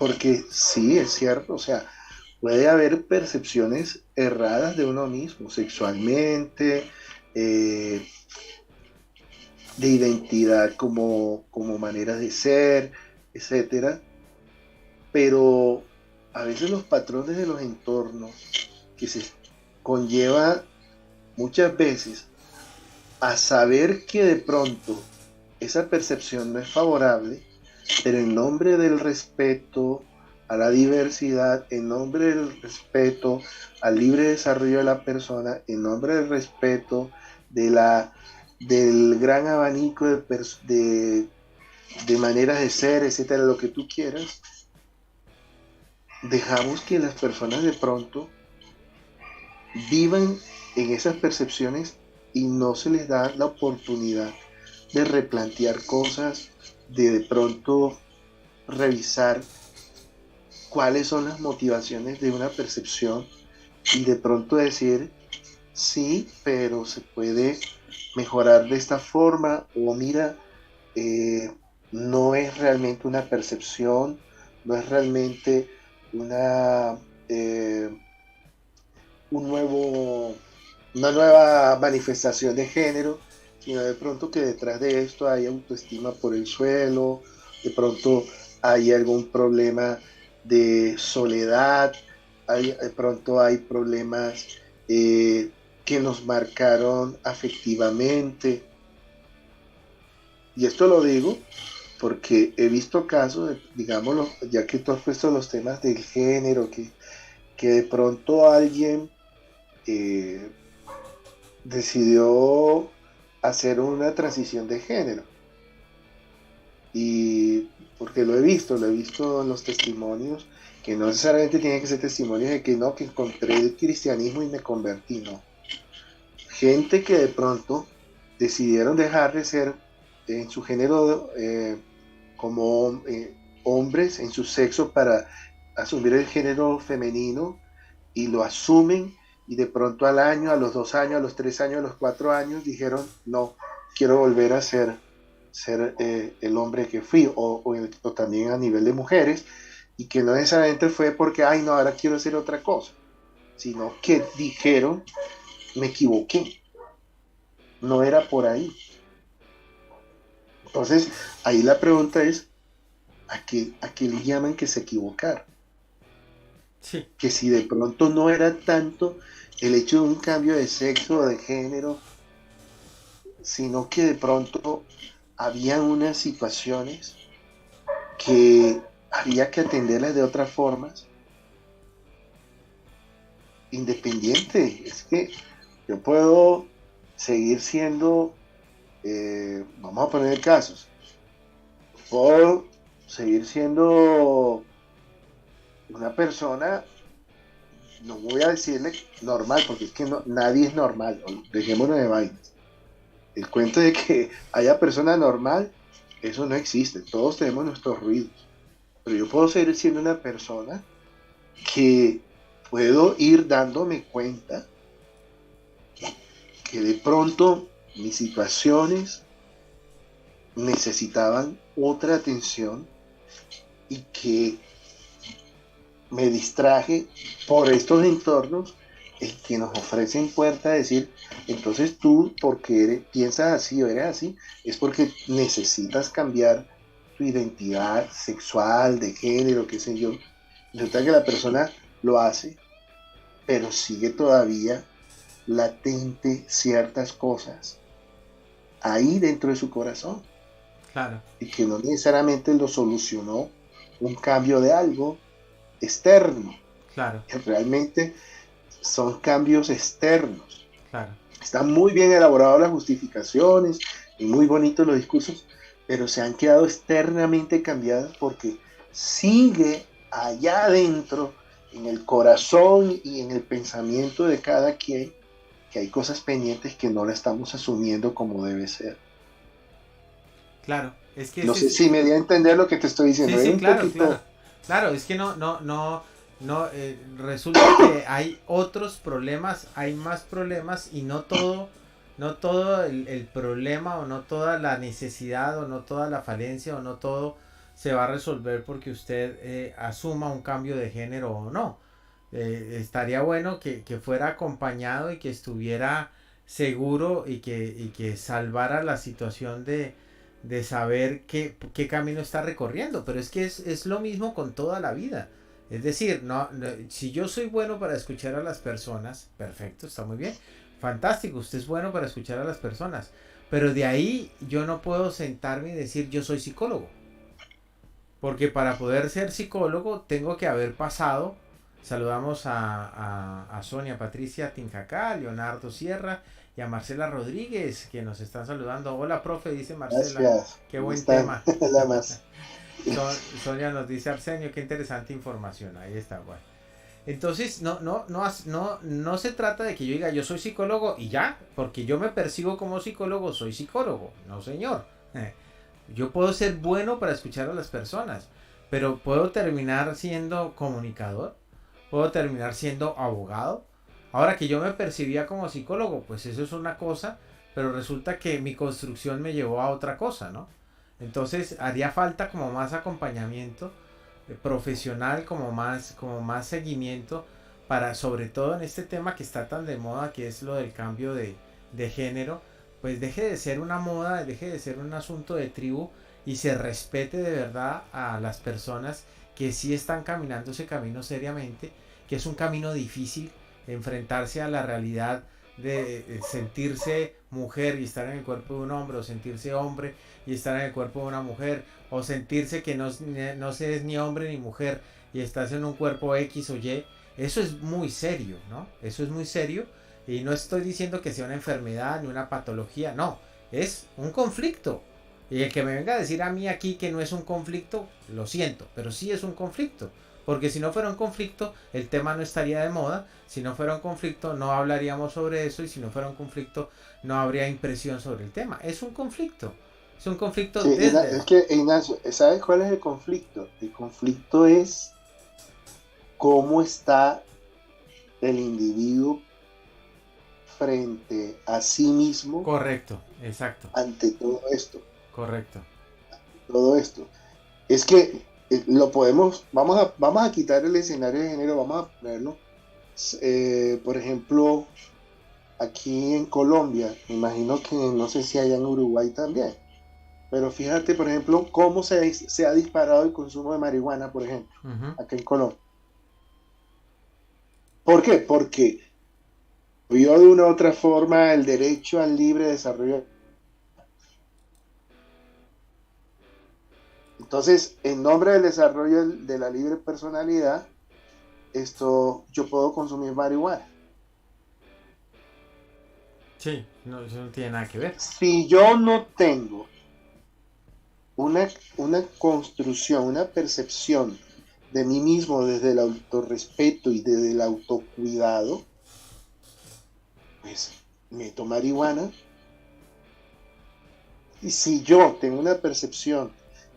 Porque sí, es cierto, o sea, puede haber percepciones erradas de uno mismo, sexualmente, eh, de identidad como manera de ser, etcétera. Pero a veces los patrones de los entornos que se conlleva muchas veces a saber que de pronto esa percepción no es favorable, pero en nombre del respeto a la diversidad, en nombre del respeto al libre desarrollo de la persona, en nombre del respeto de del gran abanico de maneras de ser, etcétera, lo que tú quieras, dejamos que las personas de pronto vivan en esas percepciones y no se les da la oportunidad de replantear cosas, de pronto revisar cuáles son las motivaciones de una percepción y de pronto decir, sí, pero se puede mejorar de esta forma o mira, eh, no es realmente una percepción, no es realmente una, eh, un nuevo, una nueva manifestación de género, sino de pronto que detrás de esto hay autoestima por el suelo, de pronto hay algún problema de soledad, de pronto hay problemas que nos marcaron afectivamente. Y esto lo digo porque he visto casos, digámoslo, ya que tú has puesto los temas del género, que de pronto alguien eh, decidió hacer una transición de género. Y porque lo he visto en los testimonios, que no necesariamente tiene que ser testimonios de que no, que encontré el cristianismo y me convertí, no. Gente que de pronto decidieron dejar de ser en su género como hombres, en su sexo, para asumir el género femenino y lo asumen y de pronto al año, a los 2 años, a los 3 años, a los 4 años dijeron, no, quiero volver a ser el hombre que fui o también a nivel de mujeres y que no necesariamente fue porque, ay no, ahora quiero hacer otra cosa, sino que dijeron, me equivoqué, no era por ahí. Entonces, ahí la pregunta es, ¿a qué le llaman que se equivocaron? Sí. Que si de pronto no era tanto el hecho de un cambio de sexo o de género, sino que de pronto había unas situaciones que había que atenderlas de otras formas, independiente. Es que Yo puedo seguir siendo, vamos a poner casos, puedo seguir siendo una persona, no voy a decirle normal, porque es que nadie es normal, dejémonos de vainas. El cuento de que haya persona normal, eso no existe, todos tenemos nuestros ruidos, pero yo puedo seguir siendo una persona que puedo ir dándome cuenta que de pronto mis situaciones necesitaban otra atención y que me distraje por estos entornos que nos ofrecen puerta a decir, entonces tú, porque piensas así o eres así, es porque necesitas cambiar tu identidad sexual, de género, qué sé yo. Resulta que la persona lo hace, pero sigue todavía latente ciertas cosas ahí dentro de su corazón. Claro. Y que no necesariamente lo solucionó un cambio de algo externo. Claro. Que realmente son cambios externos. Claro. Están muy bien elaboradas las justificaciones y muy bonitos los discursos, pero se han quedado externamente cambiadas porque sigue allá adentro, en el corazón y en el pensamiento de cada quien, que hay cosas pendientes que no la estamos asumiendo como debe ser. Claro, es que No sé si me di a entender lo que te estoy diciendo. sí, sí, Un claro, poquito. claro. Claro, es que resulta que hay otros problemas, hay más problemas y no todo el problema o no toda la necesidad o no toda la falencia o no todo se va a resolver porque usted asuma un cambio de género o no. Estaría bueno que fuera acompañado y que estuviera seguro y que salvara la situación de saber qué camino está recorriendo. Pero es que es lo mismo con toda la vida. Es decir, si yo soy bueno para escuchar a las personas, perfecto, está muy bien. Fantástico, usted es bueno para escuchar a las personas. Pero de ahí yo no puedo sentarme y decir yo soy psicólogo. Porque para poder ser psicólogo tengo que haber pasado. Saludamos a Sonia Patricia Tincacá, a Leonardo Sierra y a Marcela Rodríguez que nos están saludando. Hola, profe, dice Marcela. Gracias. Qué ¿Cómo buen están? tema. Nada más. Sonia nos dice Arsenio, qué interesante información. Ahí está, bueno. Entonces, no se trata de que yo diga yo soy psicólogo y ya, porque yo me percibo como psicólogo, soy psicólogo. No, señor. Yo puedo ser bueno para escuchar a las personas, pero puedo terminar siendo comunicador, puedo terminar siendo abogado. Ahora que yo me percibía como psicólogo, pues eso es una cosa, pero resulta que mi construcción me llevó a otra cosa, ¿no? Entonces haría falta como más acompañamiento profesional, como más seguimiento para, sobre todo en este tema que está tan de moda, que es lo del cambio de género, pues deje de ser una moda, deje de ser un asunto de tribu y se respete de verdad a las personas que sí están caminando ese camino seriamente, que es un camino difícil, enfrentarse a la realidad de sentirse mujer y estar en el cuerpo de un hombre, o sentirse hombre y estar en el cuerpo de una mujer, o sentirse que no se es ni hombre ni mujer y estás en un cuerpo X o Y. Eso es muy serio, ¿no? Eso es muy serio. Y no estoy diciendo que sea una enfermedad ni una patología, no, es un conflicto. Y el que me venga a decir a mí aquí que no es un conflicto, lo siento, pero sí es un conflicto. Porque si no fuera un conflicto, el tema no estaría de moda. Si no fuera un conflicto, no hablaríamos sobre eso. Y si no fuera un conflicto, no habría impresión sobre el tema. Es un conflicto. Es un conflicto Sí, desde... es que Ignacio, ¿sabes cuál es el conflicto? El conflicto es cómo está el individuo frente a sí mismo Correcto, exacto, ante todo esto. correcto. Todo esto. Es que lo podemos, vamos a quitar el escenario de género, vamos a ponerlo, por ejemplo, aquí en Colombia, me imagino que no sé si allá en Uruguay también, pero fíjate, por ejemplo, cómo se ha disparado el consumo de marihuana, por ejemplo, Ujú. aquí en Colombia. ¿Por qué? Porque vio de una u otra forma el derecho al libre desarrollo. Entonces, en nombre del desarrollo de la libre personalidad, yo puedo consumir marihuana. Sí, no, eso no tiene nada que ver. Si yo no tengo una construcción, una percepción de mí mismo desde el autorrespeto y desde el autocuidado, pues meto marihuana. Y si yo tengo una percepción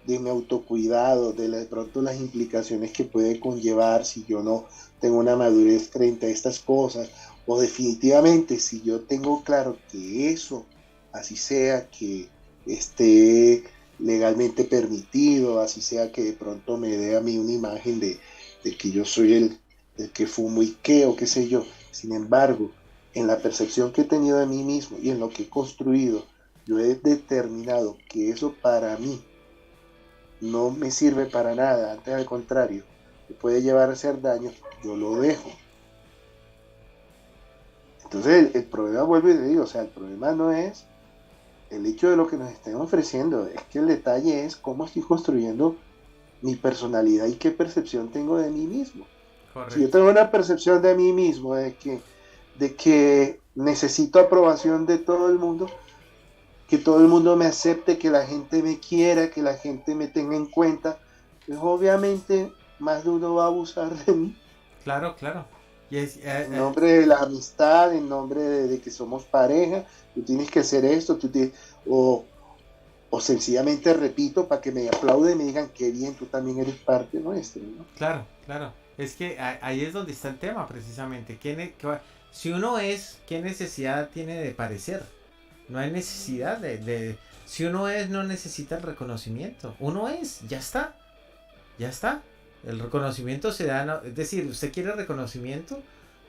de mi autocuidado, de pronto las implicaciones que puede conllevar si yo no tengo una madurez frente a estas cosas, o definitivamente si yo tengo claro que eso, así sea que esté legalmente permitido, así sea que de pronto me dé a mí una imagen de que yo soy el que fumo y qué, o qué sé yo. Sin embargo, en la percepción que he tenido de mí mismo y en lo que he construido, yo he determinado que eso para mí no me sirve para nada, antes al contrario, me puede llevar a hacer daño, yo lo dejo. Entonces el problema, vuelvo y le digo, o sea, el problema no es el hecho de lo que nos estén ofreciendo, es que el detalle es cómo estoy construyendo mi personalidad y qué percepción tengo de mí mismo. Si yo Correcto. tengo una percepción de mí mismo, de que necesito aprobación de todo el mundo, que todo el mundo me acepte, que la gente me quiera, que la gente me tenga en cuenta, pues obviamente más de uno va a abusar de mí Claro, claro. Y es, en nombre de la amistad, en nombre de que somos pareja, tú tienes que hacer esto, o, o sencillamente repito para que me aplauden y me digan que bien, tú también eres parte nuestra, ¿no? claro, claro. Es que ahí es donde está el tema, precisamente. Si uno es, ¿qué necesidad tiene de parecer? No hay necesidad si uno es, no necesita el reconocimiento. Uno es, ya está. Ya está. El reconocimiento se da, es decir, usted quiere reconocimiento,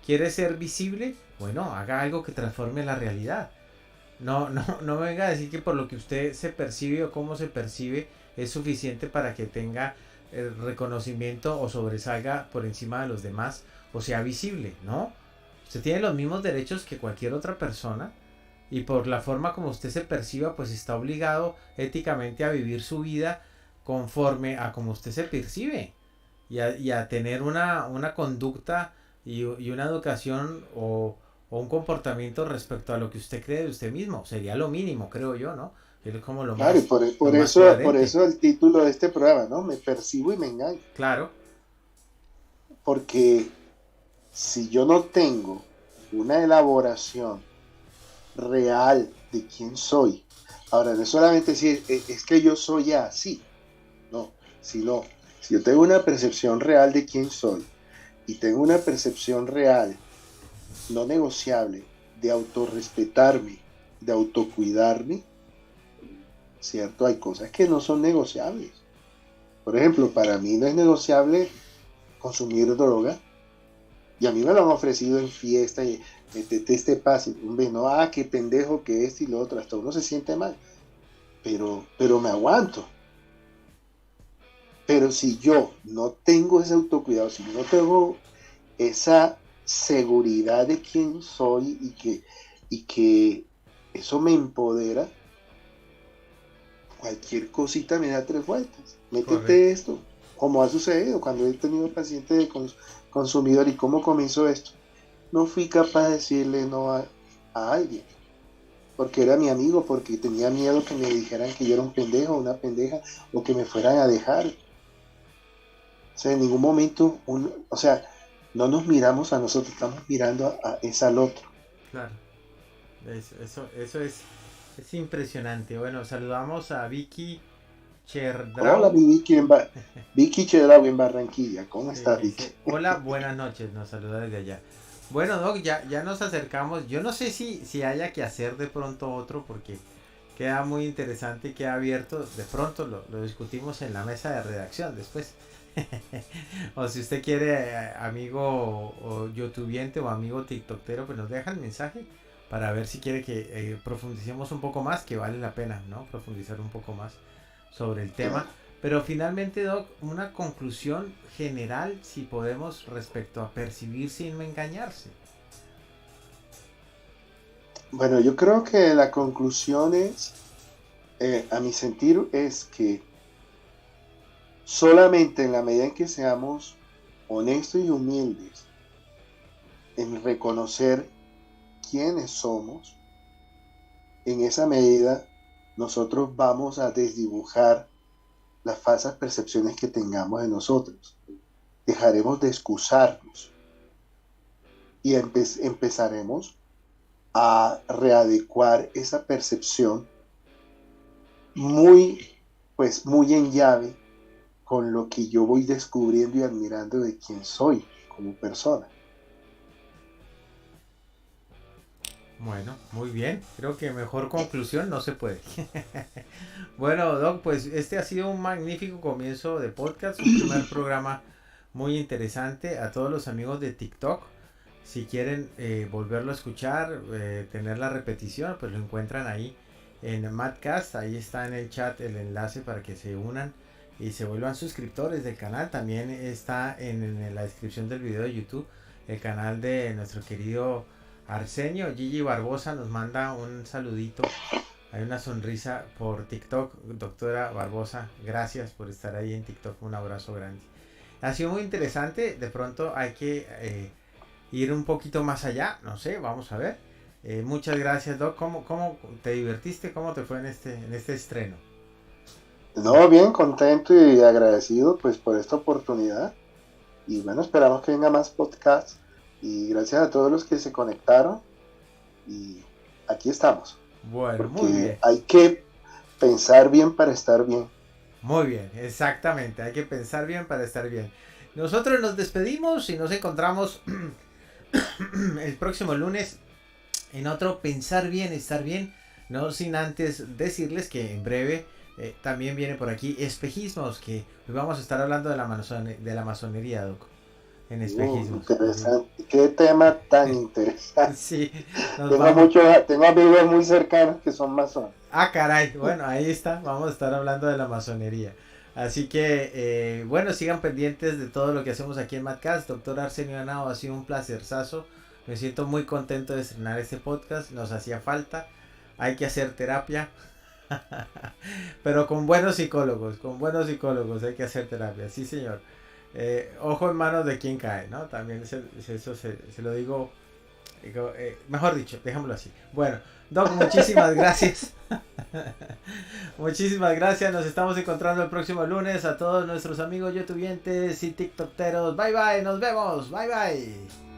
quiere ser visible, bueno, haga algo que transforme la realidad. No me venga a decir que por lo que usted se percibe o cómo se percibe es suficiente para que tenga el reconocimiento o sobresalga por encima de los demás o sea visible, ¿no? Usted tiene los mismos derechos que cualquier otra persona y por la forma como usted se perciba pues está obligado éticamente a vivir su vida conforme a como usted se percibe y a tener una conducta y una educación o un comportamiento respecto a lo que usted cree de usted mismo. Sería lo mínimo, creo yo, ¿no? Es como Claro, y lo más por coherente. eso el título de este programa, ¿no? Me percibo y me engaño. Claro, Porque si yo no tengo una elaboración real de quién soy, ahora no es solamente decir, es que yo soy así, no, sino, si yo tengo una percepción real de quién soy y tengo una percepción real, no negociable, de autorrespetarme, de autocuidarme, ¿cierto? Hay cosas que no son negociables. Por ejemplo, para mí no es negociable consumir droga, y a mí me lo han ofrecido en fiesta y este pase, no, qué pendejo que y lo otro, hasta uno se siente mal, pero me aguanto. Pero si yo no tengo ese autocuidado, si no tengo esa seguridad de quién soy y que eso me empodera, cualquier cosita me da tres vueltas. Métete correcto. esto, como ha sucedido cuando he tenido pacientes de consumidor y cómo comenzó esto. No fui capaz de decirle no a alguien, porque era mi amigo, porque tenía miedo que me dijeran que yo era un pendejo, una pendeja, o que me fueran a dejar. O sea, en ningún momento, o sea, no nos miramos a nosotros, estamos mirando es al otro. Claro. Eso es impresionante. Bueno, saludamos a Vicky Hola, Cherdrau. mi Vicky, Vicky Chedraui en Barranquilla. ¿Cómo Sí, estás, Vicky? dice, hola, buenas noches, nos saluda desde allá. Bueno, Doc, ya nos acercamos. Yo no sé si haya que hacer de pronto otro porque queda muy interesante y queda abierto. De pronto lo discutimos en la mesa de redacción después. O si usted quiere, amigo o youtubiente o amigo tiktokero, pues nos deja el mensaje para ver si quiere que profundicemos un poco más, que vale la pena, ¿no? Profundizar un poco más sobre el tema. Claro. Pero finalmente, Doc, una conclusión general, si podemos, respecto a percibir sin engañarse. Bueno, yo creo que la conclusión es, a mi sentir, es que solamente en la medida en que seamos honestos y humildes en reconocer quiénes somos, en esa medida nosotros vamos a desdibujar las falsas percepciones que tengamos de nosotros. Dejaremos de excusarnos y empezaremos a readecuar esa percepción muy, pues muy en llave con lo que yo voy descubriendo y admirando de quién soy como persona. Bueno, muy bien. Creo que mejor conclusión no se puede. Bueno, Doc, pues este ha sido un magnífico comienzo de podcast, un primer programa muy interesante. A todos los amigos de TikTok, si quieren volverlo a escuchar, tener la repetición, pues lo encuentran ahí en Madcast. Ahí está en el chat el enlace para que se unan y se vuelvan suscriptores del canal. También está en la descripción del video de YouTube el canal de nuestro querido Arsenio. Gigi Barbosa nos manda un saludito. Hay una sonrisa por TikTok. Doctora Barbosa, gracias por estar ahí en TikTok. Un abrazo grande. Ha sido muy interesante. De pronto hay que ir un poquito más allá. No sé, vamos a ver. Muchas gracias, Doc. ¿Cómo te divertiste? ¿Cómo te fue en este estreno? No, bien, contento y agradecido pues por esta oportunidad. Y bueno, esperamos que venga más podcasts. Y gracias a todos los que se conectaron. Y aquí estamos. Bueno, muy Porque bien. hay que pensar bien para estar bien. Muy bien, exactamente. Hay que pensar bien para estar bien. Nosotros nos despedimos y nos encontramos el próximo lunes en otro Pensar bien, estar bien. No sin antes decirles que en breve también viene por aquí Espejismos, que hoy vamos a estar hablando de la masonería, Doc. En Espejismos. Interesante. Qué tema tan interesante. Sí, nos vamos. Tengo amigos muy cercanos que son masones. Ah, caray. Bueno, ahí está. Vamos a estar hablando de la masonería. Así que, bueno, sigan pendientes de todo lo que hacemos aquí en Madcast. Doctor Arsenio Henao, ha sido un placerzazo. Me siento muy contento de estrenar este podcast. Nos hacía falta. Hay que hacer terapia. Pero con buenos psicólogos. Con buenos psicólogos hay que hacer terapia. Sí, señor. Ojo en manos de quien cae, ¿no? También eso se lo digo. Mejor dicho, dejémoslo así. Bueno, Doc, muchísimas gracias. Muchísimas gracias. Nos estamos encontrando el próximo lunes. A todos nuestros amigos youtubientes y tiktokteros. Bye bye. Nos vemos. Bye bye.